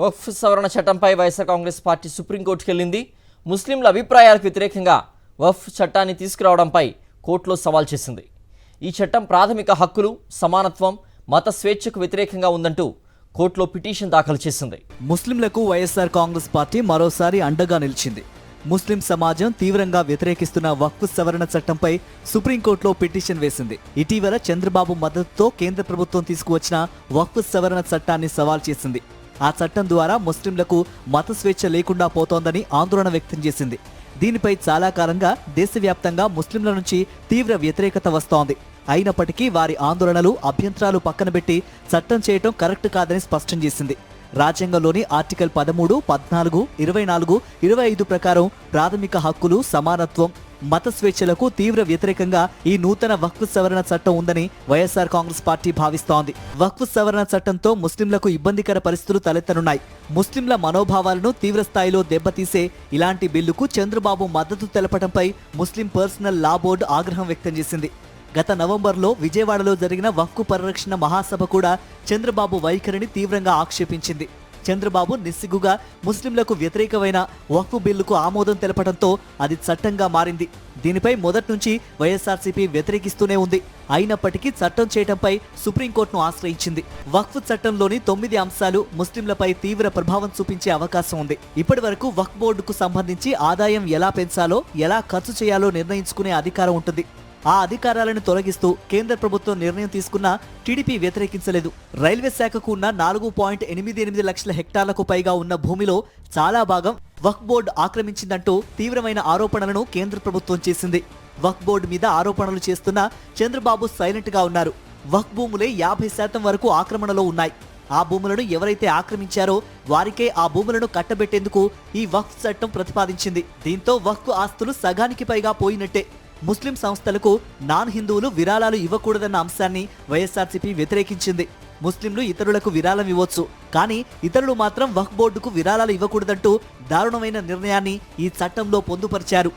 వక్ఫ్ సవరణ చట్టంపై వైఎస్ఆర్ కాంగ్రెస్ పార్టీ సుప్రీంకోర్టుకు వెళ్ళింది. ముస్లింల అభిప్రాయాలకు వ్యతిరేకంగా వక్ఫ్ చట్టాన్ని తీసుకురావడంపై కోర్టులో సవాల్ చేసింది. ఈ చట్టం ప్రాథమిక హక్కులు, సమానత్వం, మత స్వేచ్ఛకు వ్యతిరేకంగా ఉందంటూ కోర్టులో పిటిషన్ దాఖలు చేసింది. ముస్లింలకు వైఎస్ఆర్ కాంగ్రెస్ పార్టీ మరోసారి అండగా నిలిచింది. ముస్లిం సమాజం తీవ్రంగా వ్యతిరేకిస్తున్న వక్ఫ్ సవరణ చట్టంపై సుప్రీంకోర్టులో పిటిషన్ వేసింది. ఇటీవల చంద్రబాబు మద్దతుతో కేంద్ర ప్రభుత్వం తీసుకువచ్చిన వక్ఫ్ సవరణ చట్టాన్ని సవాల్ చేసింది. ఆ చట్టం ద్వారా ముస్లింలకు మత స్వేచ్ఛ లేకుండా పోతోందని ఆందోళన వ్యక్తం చేసింది. దీనిపై చాలా కాలంగా దేశవ్యాప్తంగా ముస్లింల నుంచి తీవ్ర వ్యతిరేకత వస్తోంది. అయినప్పటికీ వారి ఆందోళనలు, అభ్యంతరాలు పక్కనబెట్టి చట్టం చేయటం కరెక్ట్ కాదని స్పష్టం చేసింది. రాజ్యాంగంలోని ఆర్టికల్ 13, 14, 24, 25 ప్రకారం ప్రాథమిక హక్కులు, సమానత్వం, మత స్వేచ్ఛలకు తీవ్ర వ్యతిరేకంగా ఈ నూతన వక్ఫ్ సవరణ చట్టం ఉందని వైఎస్ఆర్ కాంగ్రెస్ పార్టీ భావిస్తోంది. వక్ఫ్ సవరణ చట్టంతో ముస్లింలకు ఇబ్బందికర పరిస్థితులు తలెత్తనున్నాయి. ముస్లింల మనోభావాలను తీవ్ర స్థాయిలో దెబ్బతీసే ఇలాంటి బిల్లుకు చంద్రబాబు మద్దతు తెలపడంపై ముస్లిం పర్సనల్ లా బోర్డు ఆగ్రహం వ్యక్తం చేసింది. గత నవంబర్లో విజయవాడలో జరిగిన వక్ఫ్ పరిరక్షణ మహాసభ కూడా చంద్రబాబు వైఖరిని తీవ్రంగా ఆక్షేపించింది. చంద్రబాబు నిస్సిగ్గుగా ముస్లింలకు వ్యతిరేకమైన వక్ఫ్ బిల్లుకు ఆమోదం తెలపడంతో అది చట్టంగా మారింది. దీనిపై మొదటి నుంచి వైఎస్ఆర్సీపీ వ్యతిరేకిస్తూనే ఉంది. అయినప్పటికీ చట్టం చేయడంపై సుప్రీంకోర్టును ఆశ్రయించింది. వక్ఫ్ చట్టంలోని 9 అంశాలు ముస్లింలపై తీవ్ర ప్రభావం చూపించే అవకాశం ఉంది. ఇప్పటి వరకు వక్ఫ్ బోర్డుకు సంబంధించి ఆదాయం ఎలా పెంచాలో, ఎలా ఖర్చు చేయాలో నిర్ణయించుకునే అధికారం ఉంటుంది. ఆ అధికారాలను తొలగిస్తూ కేంద్ర ప్రభుత్వం నిర్ణయం తీసుకున్నా టీడీపీ వ్యతిరేకించలేదు. రైల్వే శాఖకు ఉన్న 4.88 లక్షల హెక్టార్లకు పైగా ఉన్న భూమిలో చాలా భాగం వక్ఫ్ బోర్డు ఆక్రమించిందంటూ తీవ్రమైన ఆరోపణలను కేంద్ర ప్రభుత్వం చేసింది. వక్ఫ్ బోర్డు మీద ఆరోపణలు చేస్తున్న చంద్రబాబు సైలెంట్ గా ఉన్నారు. వక్ఫ్ భూములే 50% వరకు ఆక్రమణలో ఉన్నాయి. ఆ భూములను ఎవరైతే ఆక్రమించారో వారికే ఆ భూములను కట్టబెట్టేందుకు ఈ వక్ఫ్ చట్టం ప్రతిపాదించింది. దీంతో వక్ఫ్ ఆస్తులు సగానికి పైగా పోయినట్టే. ముస్లిం సంస్థలకు నాన్ హిందువులు విరాళాలు ఇవ్వకూడదన్న అంశాన్ని వైఎస్ఆర్సీపీ వ్యతిరేకించింది. ముస్లింలు ఇతరులకు విరాళం ఇవ్వచ్చు, కానీ ఇతరులు మాత్రం వక్ఫ్ బోర్డుకు విరాళాలు ఇవ్వకూడదంటూ దారుణమైన నిర్ణయాన్ని ఈ చట్టంలో పొందుపరిచారు.